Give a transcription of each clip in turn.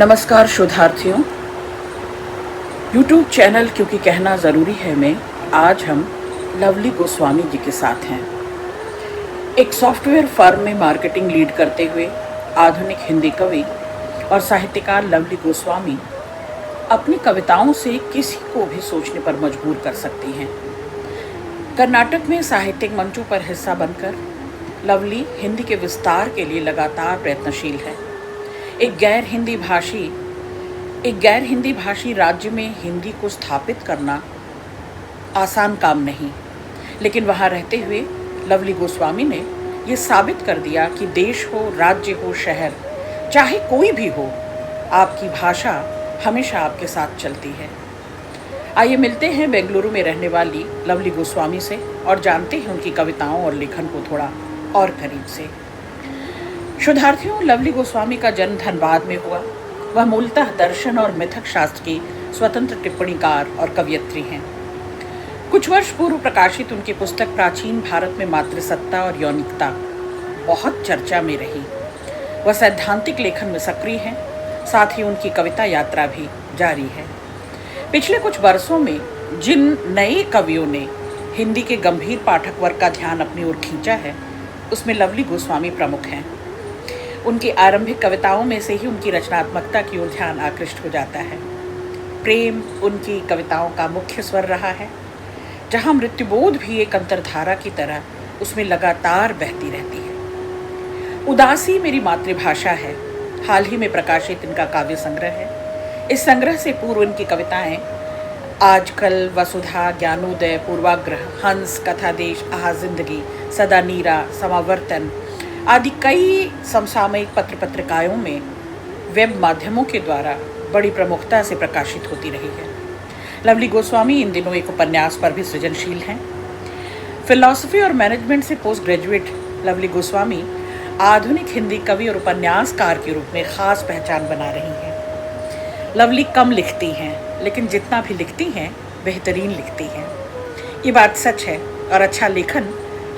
नमस्कार शोधार्थियों। YouTube channel क्योंकि कहना ज़रूरी है में आज हम लवली गोस्वामी जी के साथ हैं। एक सॉफ्टवेयर फर्म में मार्केटिंग लीड करते हुए आधुनिक हिंदी कवि और साहित्यकार लवली गोस्वामी अपनी कविताओं से किसी को भी सोचने पर मजबूर कर सकती हैं। कर्नाटक में साहित्यिक मंचों पर हिस्सा बनकर लवली हिंदी के विस्तार के लिए लगातार प्रयत्नशील है। एक गैर हिंदी भाषी राज्य में हिंदी को स्थापित करना आसान काम नहीं, लेकिन वहाँ रहते हुए लवली गोस्वामी ने ये साबित कर दिया कि देश हो, राज्य हो, शहर, चाहे कोई भी हो, आपकी भाषा हमेशा आपके साथ चलती है। आइए मिलते हैं बेंगलुरु में रहने वाली लवली गोस्वामी से और जानते हैं उनकी कविताओं और लेखन को थोड़ा और करीब से। शोधार्थियों, लवली गोस्वामी का जन्म धनबाद में हुआ। वह मूलतः दर्शन और मिथक शास्त्र की स्वतंत्र टिप्पणीकार और कवयित्री हैं। कुछ वर्ष पूर्व प्रकाशित उनकी पुस्तक प्राचीन भारत में मातृसत्ता और यौनिकता बहुत चर्चा में रही। वह सैद्धांतिक लेखन में सक्रिय हैं, साथ ही उनकी कविता यात्रा भी जारी है। पिछले कुछ वर्षों में जिन नए कवियों ने हिंदी के गंभीर पाठक वर्ग का ध्यान अपनी ओर खींचा है, उसमें लवली गोस्वामी प्रमुख हैं। उनकी आरंभिक कविताओं में से ही उनकी रचनात्मकता की ओर ध्यान आकृष्ट हो जाता है। प्रेम उनकी कविताओं का मुख्य स्वर रहा है, जहां मृत्युबोध भी एक अंतर्धारा की तरह उसमें लगातार बहती रहती है। उदासी मेरी मातृभाषा है हाल ही में प्रकाशित इनका काव्य संग्रह है। इस संग्रह से पूर्व इनकी कविताएं आजकल, वसुधा, ज्ञानोदय, पूर्वाग्रह, हंस, कथादेश, आहा जिंदगी, सदा नीरा, समावर्तन आदि कई समसामयिक पत्र पत्रिकाओं में वेब माध्यमों के द्वारा बड़ी प्रमुखता से प्रकाशित होती रही है। लवली गोस्वामी इन दिनों एक उपन्यास पर भी सृजनशील हैं। फिलॉसफी और मैनेजमेंट से पोस्ट ग्रेजुएट लवली गोस्वामी आधुनिक हिंदी कवि और उपन्यासकार के रूप में खास पहचान बना रही हैं। लवली कम लिखती हैं, लेकिन जितना भी लिखती हैं बेहतरीन लिखती हैं। ये बात सच है और अच्छा लेखन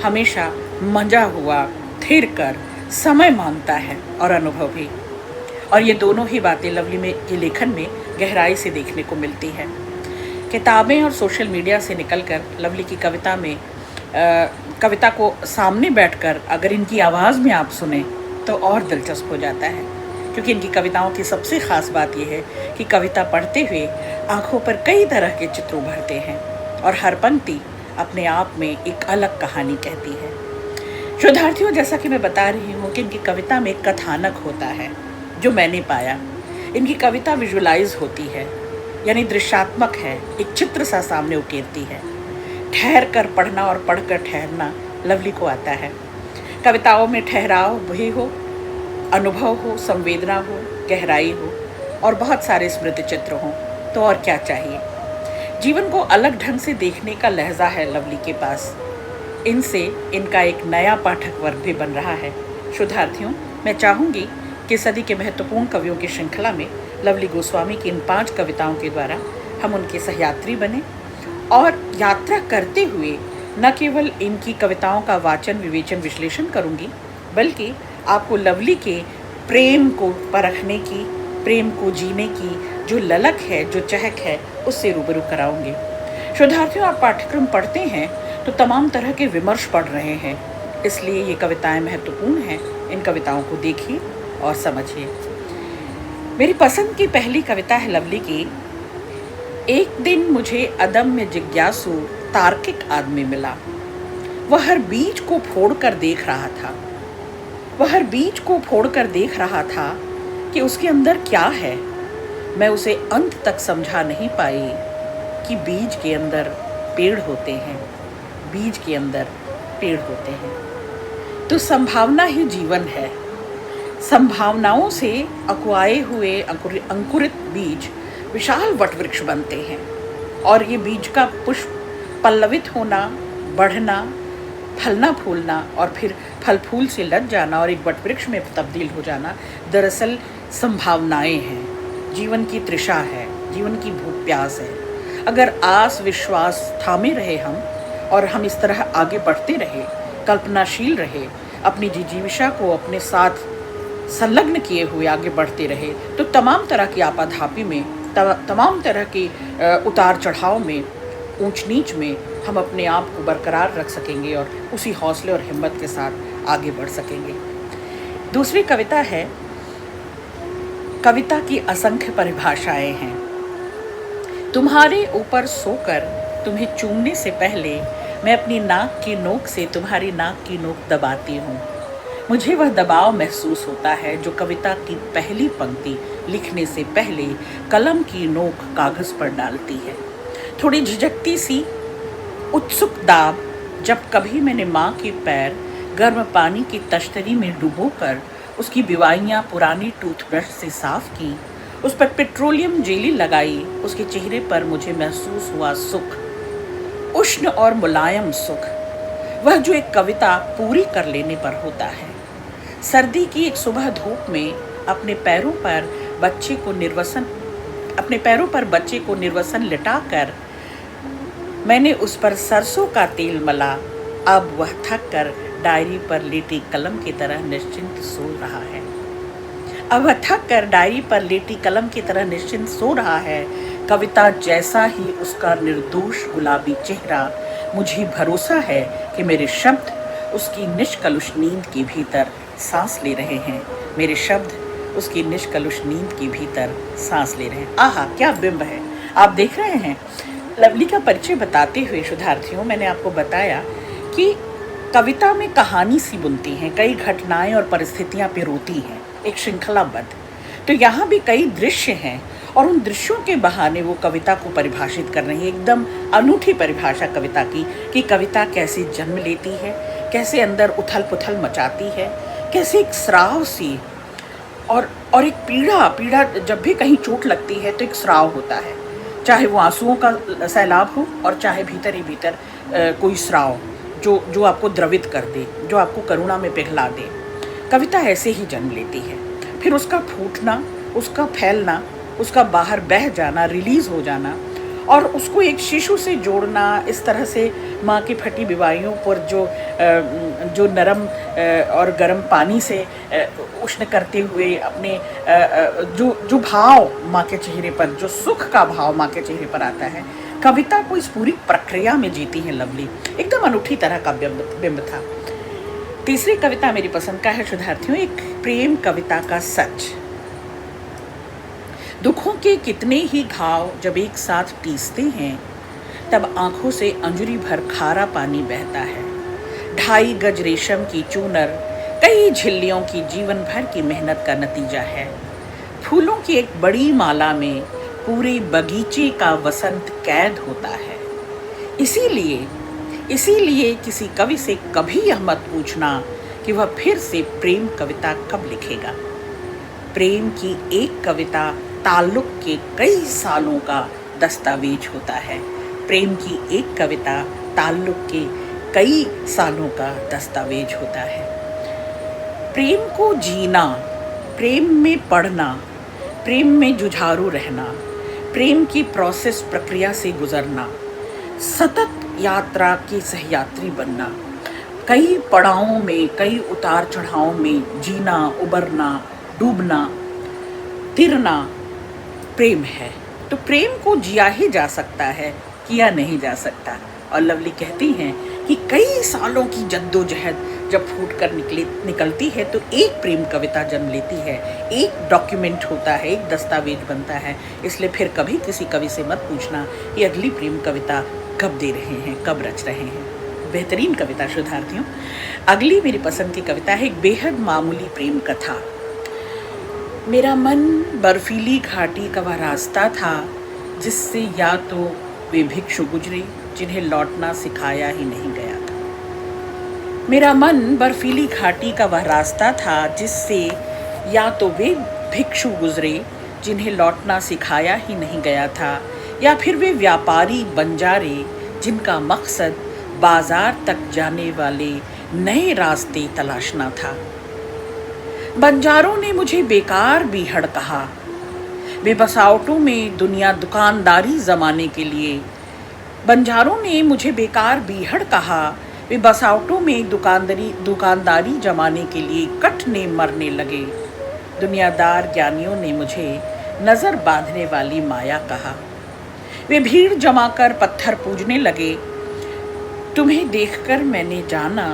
हमेशा मंजा हुआ, थिर कर, समय मांगता है और अनुभव भी। और ये दोनों ही बातें लवली में के लेखन में गहराई से देखने को मिलती है। किताबें और सोशल मीडिया से निकलकर लवली की कविता को सामने बैठकर अगर इनकी आवाज़ में आप सुने तो और दिलचस्प हो जाता है, क्योंकि इनकी कविताओं की सबसे ख़ास बात यह है कि कविता पढ़ते हुए आँखों पर कई तरह के चित्र उभरते हैं और हर पंक्ति अपने आप में एक अलग कहानी कहती है। शोधार्थियों, जैसा कि मैं बता रही हूँ कि इनकी कविता में कथानक होता है। जो मैंने पाया, इनकी कविता विजुअलाइज होती है, यानी दृश्यात्मक है, एक चित्र सा सामने उकेरती है। ठहर कर पढ़ना और पढ़कर ठहरना लवली को आता है। कविताओं में ठहराव भी हो, अनुभव हो, संवेदना हो, गहराई हो और बहुत सारे स्मृति चित्र हों, तो और क्या चाहिए। जीवन को अलग ढंग से देखने का लहजा है लवली के पास। इनसे इनका एक नया पाठक वर्ग भी बन रहा है। शोधार्थियों, मैं चाहूँगी कि सदी के महत्वपूर्ण कवियों की श्रृंखला में लवली गोस्वामी की इन 5 कविताओं के द्वारा हम उनके सहयात्री बने और यात्रा करते हुए न केवल इनकी कविताओं का वाचन, विवेचन, विश्लेषण करूँगी, बल्कि आपको लवली के प्रेम को परखने की, प्रेम को जीने की जो ललक है, जो चहक है, उससे रूबरू कराऊँगी। शोधार्थियों, आप पाठ्यक्रम पढ़ते हैं तो तमाम तरह के विमर्श पढ़ रहे हैं, इसलिए ये कविताएं महत्वपूर्ण हैं। इन कविताओं को देखिए और समझिए। मेरी पसंद की पहली कविता है लवली की। एक दिन मुझे अदम्य जिज्ञासु तार्किक आदमी मिला। वह हर बीज को फोड़ कर देख रहा था कि उसके अंदर क्या है। मैं उसे अंत तक समझा नहीं पाई कि बीज के अंदर पेड़ होते हैं, बीज के अंदर पेड़ होते हैं। तो संभावना ही जीवन है। संभावनाओं से अकुआए हुए अंकुरित बीज विशाल वटवृक्ष बनते हैं और ये बीज का पुष्प पल्लवित होना, बढ़ना, फलना फूलना और फिर फल फूल से लद जाना और एक वटवृक्ष में तब्दील हो जाना दरअसल संभावनाएं हैं। जीवन की तृषा है, जीवन की भूख प्यास है। अगर आस विश्वास थामे रहे हम और हम इस तरह आगे बढ़ते रहे, कल्पनाशील रहे, अपनी जिजीविका को अपने साथ संलग्न किए हुए आगे बढ़ते रहे तो तमाम तरह की आपाधापी में, तमाम तरह के उतार चढ़ाव में, ऊंच नीच में हम अपने आप को बरकरार रख सकेंगे और उसी हौसले और हिम्मत के साथ आगे बढ़ सकेंगे। दूसरी कविता है, कविता की असंख्य परिभाषाएं हैं। तुम्हारे ऊपर सोकर तुम्हें चूमने से पहले मैं अपनी नाक की नोक से तुम्हारी नाक की नोक दबाती हूँ। मुझे वह दबाव महसूस होता है जो कविता की पहली पंक्ति लिखने से पहले कलम की नोक कागज पर डालती है। थोड़ी झिझकती सी उत्सुक दाब जब कभी मैंने माँ के पैर गर्म पानी की तश्तरी में डुबोकर उसकी बिवाइयाँ पुरानी टूथब्रश से साफ की, उस पर पेट्रोलियम जेली लगाई, उसके चेहरे पर मुझे महसूस हुआ सुख, उष्ण और मुलायम सुख, वह जो एक कविता पूरी कर लेने पर होता है। सर्दी की एक सुबह धूप में अपने पैरों पर बच्चे को निर्वसन लिटाकर मैंने उस पर सरसों का तेल मला। अब वह थक कर डायरी पर लेटी कलम की तरह निश्चिंत सो रहा है। कविता जैसा ही उसका निर्दोष गुलाबी चेहरा, मुझे भरोसा है कि मेरे शब्द उसकी निष्कलुष नींद के भीतर सांस ले रहे हैं। आहा, क्या बिंब है। आप देख रहे हैं। लवली का परिचय बताते हुए शोधार्थियों, मैंने आपको बताया कि कविता में कहानी सी बुनती हैं, कई घटनाएं और परिस्थितियां पिरोती हैं, एक श्रृंखलाबद्ध। तो यहाँ भी कई दृश्य हैं और उन दृश्यों के बहाने वो कविता को परिभाषित कर रही है। एकदम अनूठी परिभाषा कविता की, कि कविता कैसे जन्म लेती है, कैसे अंदर उथल पुथल मचाती है, कैसे एक स्राव सी और एक पीड़ा जब भी कहीं चोट लगती है तो एक स्राव होता है, चाहे वो आंसुओं का सैलाब हो और चाहे भीतर ही भीतर कोई स्राव जो आपको द्रवित कर दे, जो आपको करुणा में पिघला दे। कविता ऐसे ही जन्म लेती है, फिर उसका फूटना, उसका फैलना, उसका बाहर बह जाना, रिलीज हो जाना और उसको एक शिशु से जोड़ना, इस तरह से माँ की फटी बिवाइयों पर जो नरम और गर्म पानी से उष्ण करते हुए अपने जो भाव माँ के चेहरे पर, जो सुख का भाव माँ के चेहरे पर आता है, कविता को इस पूरी प्रक्रिया में जीती है लवली। एकदम अनूठी तरह का बिंब था। तीसरी कविता मेरी पसंद का है शोधार्थियों, एक प्रेम कविता का सच। दुखों के कितने ही घाव जब एक साथ टीसते हैं, तब आंखों से अंजुरी भर खारा पानी बहता है। 2.5 गज रेशम की चूनर कई झिल्लियों की जीवन भर की मेहनत का नतीजा है। फूलों की एक बड़ी माला में पूरे बगीचे का वसंत कैद होता है। इसीलिए किसी कवि से कभी यह मत पूछना कि वह फिर से प्रेम कविता कब लिखेगा। प्रेम की एक कविता ताल्लुक के कई सालों का दस्तावेज होता है। प्रेम की एक कविता ताल्लुक के कई सालों का दस्तावेज होता है। प्रेम को जीना, प्रेम में पढ़ना, प्रेम में जुझारू रहना, प्रेम की प्रोसेस प्रक्रिया से गुजरना, सतत यात्रा की सहयात्री बनना, कई पड़ावों में, कई उतार चढ़ावों में जीना, उबरना, डूबना, तिरना प्रेम है। तो प्रेम को जिया ही जा सकता है, किया नहीं जा सकता। और लवली कहती हैं कि कई सालों की जद्दोजहद जब फूट कर निकलती है तो एक प्रेम कविता जन्म लेती है, एक डॉक्यूमेंट होता है, एक दस्तावेज बनता है। इसलिए फिर कभी किसी कवि से मत पूछना कि अगली प्रेम कविता कब दे रहे हैं, कब रच रहे हैं। बेहतरीन कविता शोधार्थियों। अगली मेरी पसंद की कविता है एक बेहद मामूली प्रेम कथा। मेरा मन बर्फीली घाटी का वह रास्ता था जिससे या तो वे भिक्षु गुजरे जिन्हें लौटना सिखाया ही नहीं गया था। मेरा मन बर्फीली घाटी का वह रास्ता था जिससे या तो वे भिक्षु गुजरे जिन्हें लौटना सिखाया ही नहीं गया था, या फिर वे व्यापारी बंजारे जिनका मकसद बाजार तक जाने वाले नए रास्ते तलाशना था। बंजारों ने मुझे बेकार बीहड़ कहा। वे बसावटों में दुनिया दुकानदारी जमाने के लिए, बंजारों ने मुझे बेकार बीहड़ कहा। वे बसावटों में दुकानदारी जमाने के लिए कटने मरने लगे। दुनियादार ज्ञानियों ने मुझे नजर बांधने वाली माया कहा। वे भीड़ जमाकर पत्थर पूजने लगे। तुम्हें देखकर मैंने जाना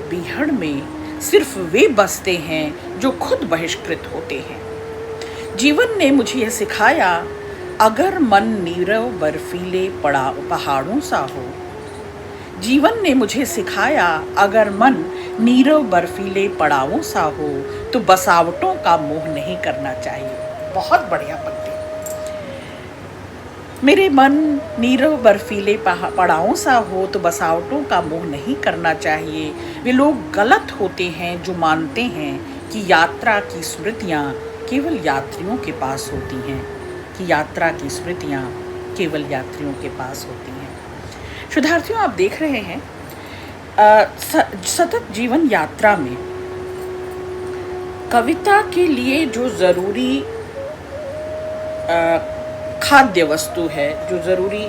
बीहड़ में सिर्फ वे बसते हैं जो खुद बहिष्कृत होते हैं। जीवन ने मुझे यह सिखाया, अगर मन नीरव बर्फीले पहाड़ों सा हो। जीवन ने मुझे सिखाया, अगर मन नीरव बर्फीले पड़ावों सा हो तो बसावटों का मोह नहीं करना चाहिए। बहुत बढ़िया पंक्ति। मेरे मन नीरव बर्फीले पड़ावों सा हो तो बसावटों का मोह नहीं करना चाहिए। वे लोग गलत होते हैं जो मानते हैं कि यात्रा की स्मृतियाँ केवल यात्रियों के पास होती हैं, कि यात्रा की स्मृतियाँ केवल यात्रियों के पास होती हैं। शोधार्थियों, आप देख रहे हैं सतत जीवन यात्रा में कविता के लिए जो ज़रूरी खाद्य वस्तु है, जो ज़रूरी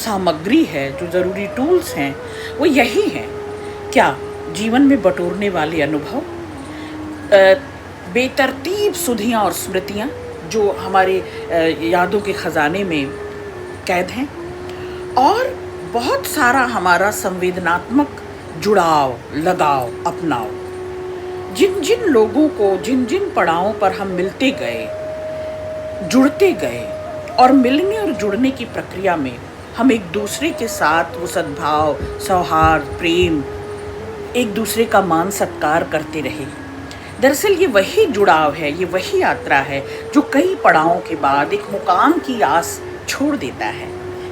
सामग्री है, जो ज़रूरी टूल्स हैं, वो यही हैं। क्या जीवन में बटोरने वाले अनुभव, बेतरतीब सुधियाँ और स्मृतियाँ जो हमारे यादों के ख़जाने में कैद हैं, और बहुत सारा हमारा संवेदनात्मक जुड़ाव, लगाव, अपनाव। जिन जिन लोगों को जिन जिन पड़ावों पर हम मिलते गए, जुड़ते गए, और मिलने और जुड़ने की प्रक्रिया में हम एक दूसरे के साथ वो सद्भाव, सौहार्द, प्रेम, एक दूसरे का मान सत्कार करते रहे। दरअसल ये वही जुड़ाव है, ये वही यात्रा है जो कई पड़ावों के बाद एक मुकाम की आस छोड़ देता है,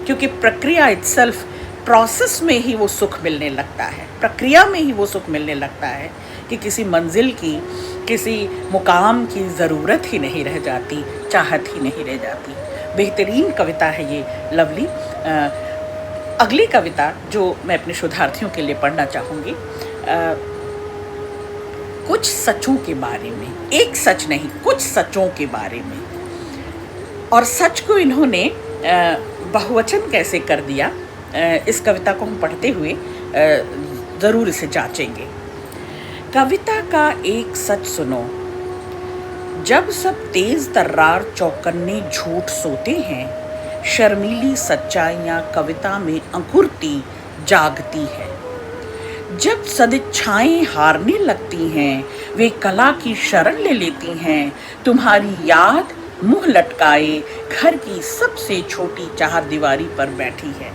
क्योंकि प्रक्रिया इटसेल्फ, प्रोसेस में ही वो सुख मिलने लगता है, प्रक्रिया में ही वो सुख मिलने लगता है कि किसी मंजिल की, किसी मुकाम की ज़रूरत ही नहीं रह जाती, चाहत ही नहीं रह जाती। बेहतरीन कविता है ये लवली। अगली कविता जो मैं अपने शोधार्थियों के लिए पढ़ना चाहूँगी, कुछ सचों के बारे में, एक सच नहीं, कुछ सचों के बारे में। और सच को इन्होंने बहुवचन कैसे कर दिया, इस कविता को हम पढ़ते हुए ज़रूर इसे जांचेंगे। कविता का एक सच सुनो, जब सब तेज तर्रार चौकन्ने झूठ सोते हैं, शर्मीली सच्चाइयाँ कविता में अंकुरती जागती है। जब सदिच्छाएं हारने लगती हैं, वे कला की शरण ले लेती हैं। तुम्हारी याद मुंह लटकाए घर की सबसे छोटी चारदीवारी पर बैठी है।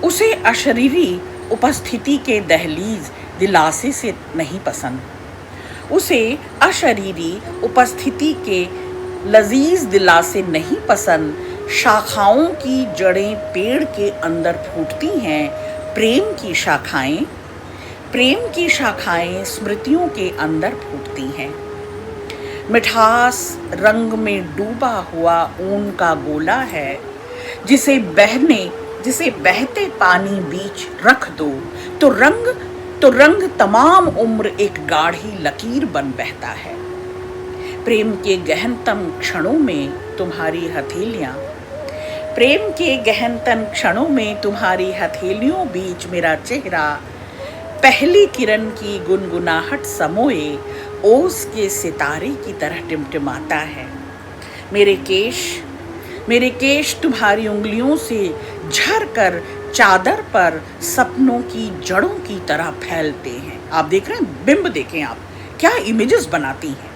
उसे अशरीरी उपस्थिति के दहलीज दिलासे से नहीं पसंद, उसे अशरीरी उपस्थिति के लजीज दिलासे नहीं पसंद। शाखाओं की जड़ें पेड़ के अंदर फूटती हैं, प्रेम की शाखाएं, प्रेम की शाखाएं स्मृतियों के अंदर फूटती हैं। मिठास रंग में डूबा हुआ ऊन का गोला है, जिसे बहते पानी बीच रख दो तो रंग तमाम उम्र एक गाढ़ी लकीर बन बहता है। प्रेम के गहनतम क्षणों में तुम्हारी हथेलियां, प्रेम के गहनतम क्षणों में तुम्हारी हथेलियों बीच मेरा चेहरा पहली किरण की गुनगुनाहट समोए ओस के सितारे की तरह टिमटिमाता है। मेरे केश तुम्हारी उंगलियों से झरकर चादर पर सपनों की जड़ों की तरह फैलते हैं। आप देख रहे हैं, बिंब देखें आप, क्या इमेजेस बनाती हैं।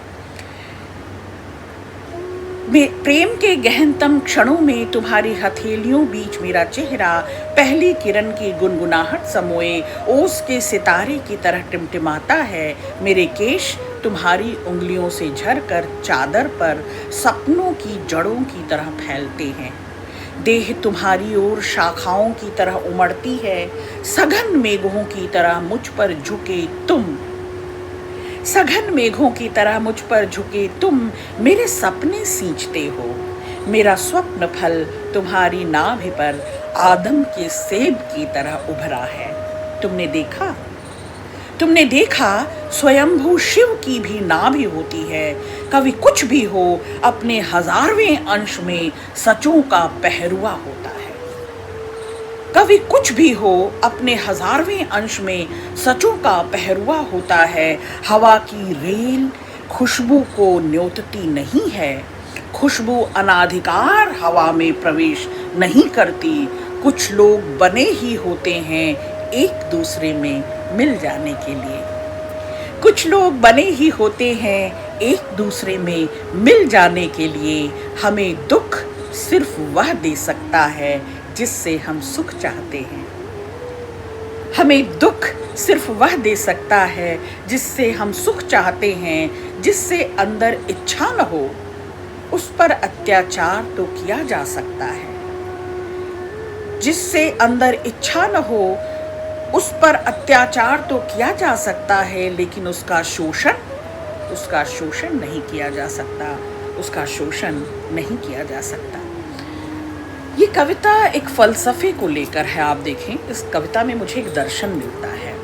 प्रेम के गहनतम क्षणों में तुम्हारी हथेलियों बीच मेरा चेहरा पहली किरण की गुनगुनाहट समोए ओस के सितारे की तरह टिमटिमाता है। मेरे केश तुम्हारी उंगलियों से झरकर चादर पर सपनों की जड़ों की तरह फैलते हैं। देह तुम्हारी ओर शाखाओं की तरह उमड़ती है। सघन मेघों की तरह मुझ पर झुके तुम, सघन मेघों की तरह मुझ पर झुके तुम मेरे सपने सींचते हो। मेरा स्वप्न फल तुम्हारी नाभि पर आदम के सेब की तरह उभरा है। तुमने देखा स्वयंभू शिव की भी नाभि होती है। कभी कुछ भी हो, अपने 1000वें अंश में सचों का पहरुआ होता है। कभी कुछ भी हो, अपने 1000वें अंश में सचों का पहरुआ होता है। हवा की रेल खुशबू को न्योतती नहीं है, खुशबू अनाधिकार हवा में प्रवेश नहीं करती। कुछ लोग बने ही होते हैं एक दूसरे में मिल जाने के लिए। कुछ लोग बने ही होते हैं एक दूसरे में मिल जाने के लिए। हमें दुख सिर्फ वह दे सकता है जिससे हम सुख चाहते हैं। हमें दुख सिर्फ वह दे सकता है जिससे हम सुख चाहते हैं। जिससे अंदर इच्छा न हो उस पर अत्याचार तो किया जा सकता है। जिससे अंदर इच्छा न हो उस पर अत्याचार तो किया जा सकता है, लेकिन उसका शोषण नहीं किया जा सकता, उसका शोषण नहीं किया जा सकता। ये कविता एक फलसफे को लेकर है। आप देखें, इस कविता में मुझे एक दर्शन मिलता है।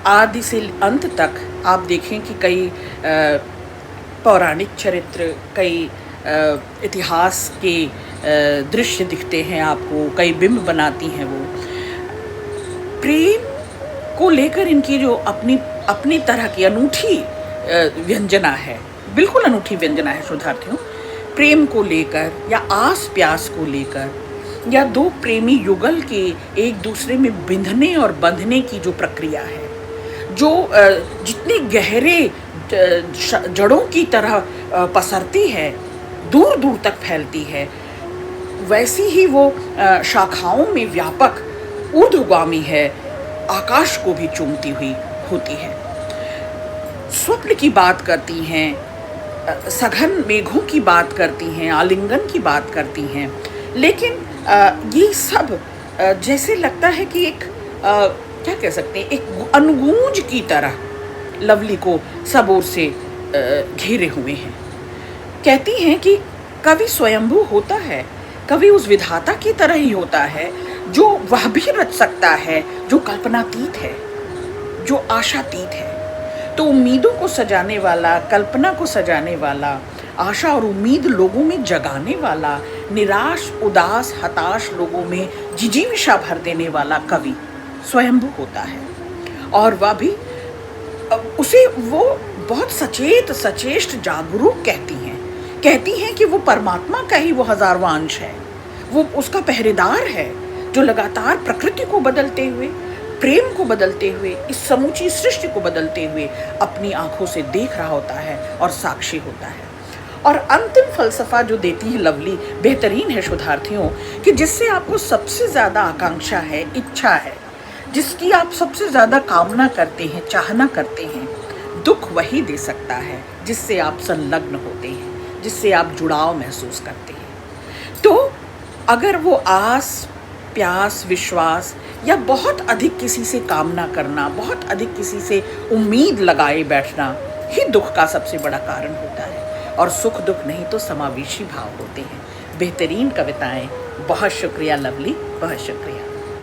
आदि से अंत तक आप देखें कि कई पौराणिक चरित्र, कई इतिहास के दृश्य दिखते हैं आपको, कई बिंब बनाती हैं वो। प्रेम को लेकर इनकी जो अपनी तरह की अनूठी व्यंजना है, बिल्कुल अनूठी व्यंजना है शोधार्थियों। प्रेम को लेकर या आस प्यास को लेकर या दो प्रेमी युगल के एक दूसरे में बिंधने और बंधने की जो प्रक्रिया है, जो जितने गहरे जड़ों की तरह पसरती है, दूर दूर तक फैलती है, वैसी ही वो शाखाओं में व्यापक ऊर्ध्वगामी है, आकाश को भी चूमती हुई होती है। स्वप्न की बात करती हैं, सघन मेघों की बात करती हैं, आलिंगन की बात करती हैं, लेकिन ये सब जैसे लगता है कि एक क्या कह सकते हैं, एक अनुगूंज की तरह लवली को सब ओर से घेरे हुए हैं। कहती हैं कि कवि स्वयंभू होता है, कवि उस विधाता की तरह ही होता है जो वह भी रच सकता है, जो कल्पनातीत है, जो आशातीत है। तो उम्मीदों को सजाने वाला, कल्पना को सजाने वाला, आशा और उम्मीद लोगों में जगाने वाला, निराश उदास हताश लोगों में जिजीविषा भर देने वाला कवि स्वयंभू होता है। और वह भी उसे वो बहुत सचेत सचेष्ट जागरूक कहती हैं कि वो परमात्मा का ही वो हजारवां अंश है, वो उसका पहरेदार है जो लगातार प्रकृति को बदलते हुए, प्रेम को बदलते हुए, इस समूची सृष्टि को बदलते हुए अपनी आंखों से देख रहा होता है और साक्षी होता है। और अंतिम फलसफा जो देती है लवली बेहतरीन है शोधार्थियों, कि जिससे आपको सबसे ज़्यादा आकांक्षा है, इच्छा है, जिसकी आप सबसे ज़्यादा कामना करते हैं, चाहना करते हैं, दुख वही दे सकता है जिससे आप संलग्न होते हैं, जिससे आप जुड़ाव महसूस करते हैं। तो अगर वो आस प्यास विश्वास या बहुत अधिक किसी से कामना करना, बहुत अधिक किसी से उम्मीद लगाए बैठना ही दुख का सबसे बड़ा कारण होता है, और सुख दुख नहीं तो समावेशी भाव होते हैं। बेहतरीन कविताएं। बहुत शुक्रिया लवली, बहुत शुक्रिया।